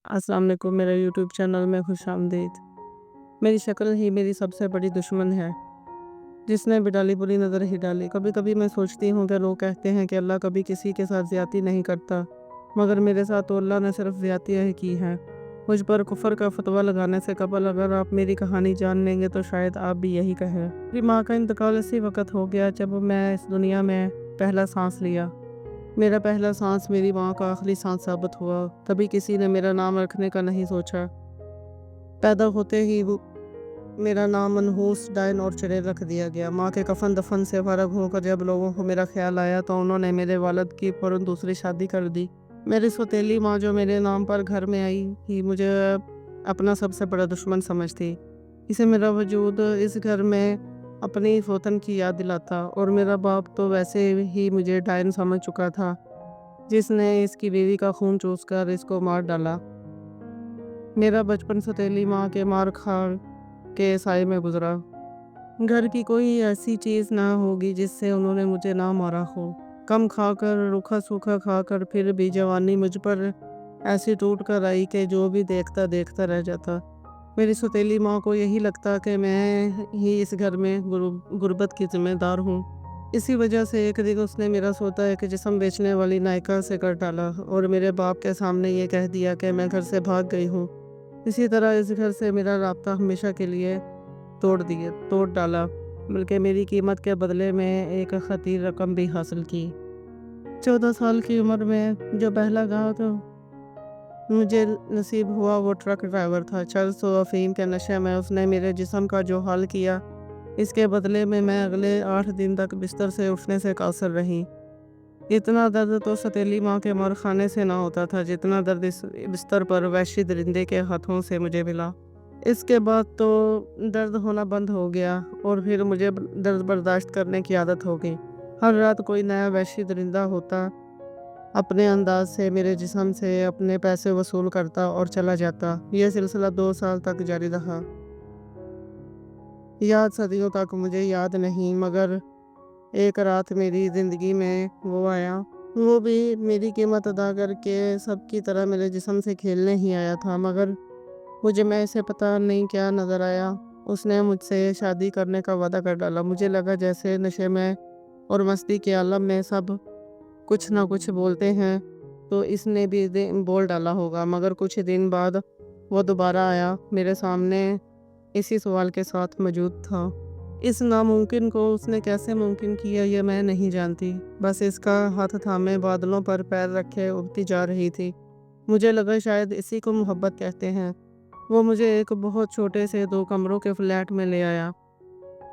अस्सलाम वालेकुम, मेरे यूट्यूब चैनल में खुश आमदीद। मेरी शक्ल ही मेरी सबसे बड़ी दुश्मन है, जिसने भी डाली बुरी नज़र ही डाली। कभी कभी मैं सोचती हूँ कि लोग कहते हैं कि अल्लाह कभी किसी के साथ ज़्यादती नहीं करता, मगर मेरे साथ तो अल्लाह ने सिर्फ ज़्यादतियाँ ही की हैं। मुझ पर कुफर का फतवा लगाने से कबल अगर आप मेरी कहानी जान लेंगे तो शायद आप भी यही कहें। मेरी माँ का इंतकाल इसी वक्त हो गया जब मैं इस दुनिया में पहला सांस लिया। मेरा पहला सांस मेरी माँ का आखिरी सांस साबित हुआ। कभी किसी ने मेरा नाम रखने का नहीं सोचा। पैदा होते ही वो मेरा नाम मनहूस, डायन और चुड़ैल रख दिया गया। माँ के कफन दफन से फरग होकर जब लोगों को मेरा ख्याल आया तो उन्होंने मेरे वालिद की फ़ौरन दूसरी शादी कर दी। मेरी सौतेली माँ जो मेरे नाम पर घर में आई ही मुझे अपना सबसे बड़ा दुश्मन समझती। इसे मेरा वजूद इस घर में अपनी फौतन की याद दिलाता, और मेरा बाप तो वैसे ही मुझे डायन समझ चुका था, जिसने इसकी बीवी का खून चूसकर इसको मार डाला। मेरा बचपन सौतेली माँ के मार खा के साए में गुजरा। घर की कोई ऐसी चीज़ ना होगी जिससे उन्होंने मुझे ना मारा हो। कम खाकर, रूखा सूखा खाकर फिर भी जवानी मुझ पर ऐसी टूट कर आई कि जो भी देखता देखता रह जाता। मेरी सौतेली माँ को यही लगता कि मैं ही इस घर में गुर्बत की जिम्मेदार हूँ। इसी वजह से एक दिन उसने मेरा सोता एक जिस्म बेचने वाली नायिका से कर डाला और मेरे बाप के सामने ये कह दिया कि मैं घर से भाग गई हूँ। इसी तरह इस घर से मेरा राब्ता हमेशा के लिए तोड़ डाला, बल्कि मेरी कीमत के बदले में एक खतीर रकम भी हासिल की। 14 साल की उम्र में जो पहला गाँव तो मुझे नसीब हुआ वो ट्रक ड्राइवर था। चरस व अफीम के नशे में उसने मेरे जिस्म का जो हाल किया, इसके बदले में मैं अगले 8 दिन तक बिस्तर से उठने से कासिर रही। इतना दर्द तो सौतेली माँ के मर खाने से ना होता था जितना दर्द इस बिस्तर पर वहशी दरिंदे के हाथों से मुझे मिला। इसके बाद तो दर्द होना बंद हो गया और फिर मुझे दर्द बर्दाश्त करने की आदत हो गई। हर रात कोई नया वहशी दरिंदा होता, अपने अंदाज से मेरे जिस्म से अपने पैसे वसूल करता और चला जाता। यह सिलसिला 2 साल तक जारी रहा। याद सदियों तक मुझे याद नहीं, मगर एक रात मेरी ज़िंदगी में वो आया। वो भी मेरी कीमत अदा करके सबकी तरह मेरे जिस्म से खेलने ही आया था, मगर मुझे में इसे पता नहीं क्या नज़र आया। उसने मुझसे शादी करने का वादा कर डाला। मुझे लगा जैसे नशे में और मस्ती के आलम में सब कुछ ना कुछ बोलते हैं, तो इसने भी बोल डाला होगा। मगर कुछ दिन बाद वो दोबारा आया मेरे सामने, इसी सवाल के साथ मौजूद था। इस नामुमकिन को उसने कैसे मुमकिन किया ये मैं नहीं जानती। बस इसका हाथ थामे बादलों पर पैर रखे उड़ती जा रही थी। मुझे लगा शायद इसी को मोहब्बत कहते हैं। वो मुझे एक बहुत छोटे से 2 कमरों के फ्लैट में ले आया।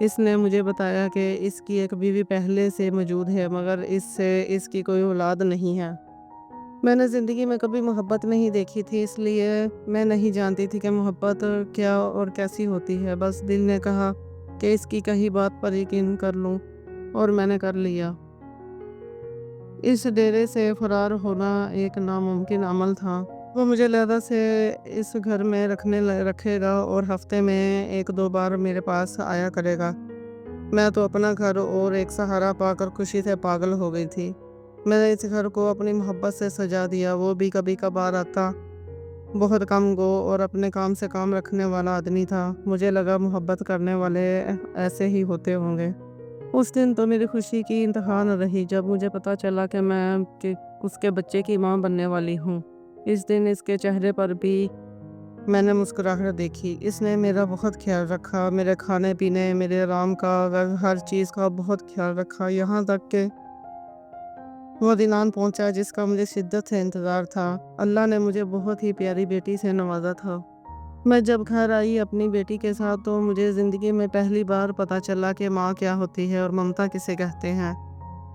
इसने मुझे बताया कि इसकी एक बीवी पहले से मौजूद है, मगर इससे इसकी कोई औलाद नहीं है। मैंने ज़िंदगी में कभी मोहब्बत नहीं देखी थी, इसलिए मैं नहीं जानती थी कि मोहब्बत क्या और कैसी होती है। बस दिल ने कहा कि इसकी कही बात पर यकीन कर लूं, और मैंने कर लिया। इस डेरे से फरार होना एक नामुमकिन अमल था। वो मुझे लहदा से इस घर में रखेगा और हफ्ते में 1-2 बार मेरे पास आया करेगा। मैं तो अपना घर और एक सहारा पाकर खुशी से पागल हो गई थी। मैंने इस घर को अपनी मोहब्बत से सजा दिया। वो भी कभी कभार आता, बहुत कम गो और अपने काम से काम रखने वाला आदमी था। मुझे लगा मोहब्बत करने वाले ऐसे ही होते होंगे। उस दिन तो मेरी खुशी की इंतहा न रही जब मुझे पता चला कि उसके बच्चे की मां बनने वाली हूँ। इस दिन इसके चेहरे पर भी मैंने मुस्कुराहट देखी। इसने मेरा बहुत ख्याल रखा, मेरे खाने पीने, मेरे आराम का, हर चीज़ का बहुत ख्याल रखा। यहाँ तक कि वो दिन आन पहुँचा जिसका मुझे शिद्दत से इंतज़ार था। अल्लाह ने मुझे बहुत ही प्यारी बेटी से नवाजा था। मैं जब घर आई अपनी बेटी के साथ तो मुझे ज़िंदगी में पहली बार पता चला कि माँ क्या होती है और ममता किसे कहते हैं।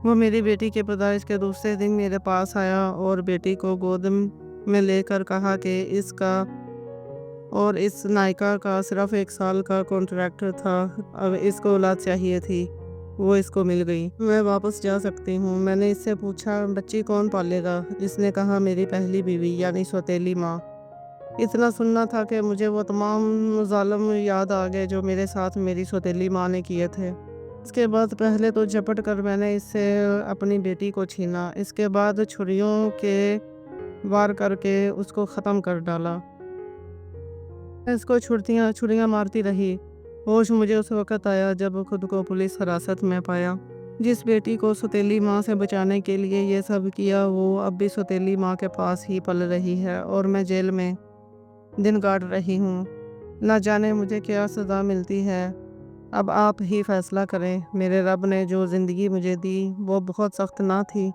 वो मेरी बेटी के पैदाइश के दूसरे दिन मेरे पास आया और बेटी को गोद में लेकर कहा कि इसका और इस नायिका का सिर्फ 1 साल का कॉन्ट्रैक्ट था। अब इसको औलाद चाहिए थी, वो इसको मिल गई। मैं वापस जा सकती हूँ। मैंने इससे पूछा बच्ची कौन पालेगा? इसने कहा मेरी पहली बीवी यानी सौतेली माँ। इतना सुनना था कि मुझे वो तमाम ज़ालिम याद आ गए जो मेरे साथ मेरी सौतेली माँ ने किए थे। इसके बाद पहले तो झपट कर मैंने इससे अपनी बेटी को छीना। इसके बाद छुरियों के وار کر کے اس کو ختم کر ڈالا۔ میں اس کو چھریاں مارتی رہی۔ ہوش مجھے اس وقت آیا جب خود کو پولیس حراست میں پایا۔ جس بیٹی کو سوتیلی ماں سے بچانے کے لیے یہ سب کیا، وہ اب بھی سوتیلی ماں کے پاس ہی پل رہی ہے اور میں جیل میں دن کاٹ رہی ہوں۔ نہ جانے مجھے کیا سزا ملتی ہے۔ اب آپ ہی فیصلہ کریں۔ میرے رب نے جو زندگی مجھے دی وہ بہت سخت نہ تھی۔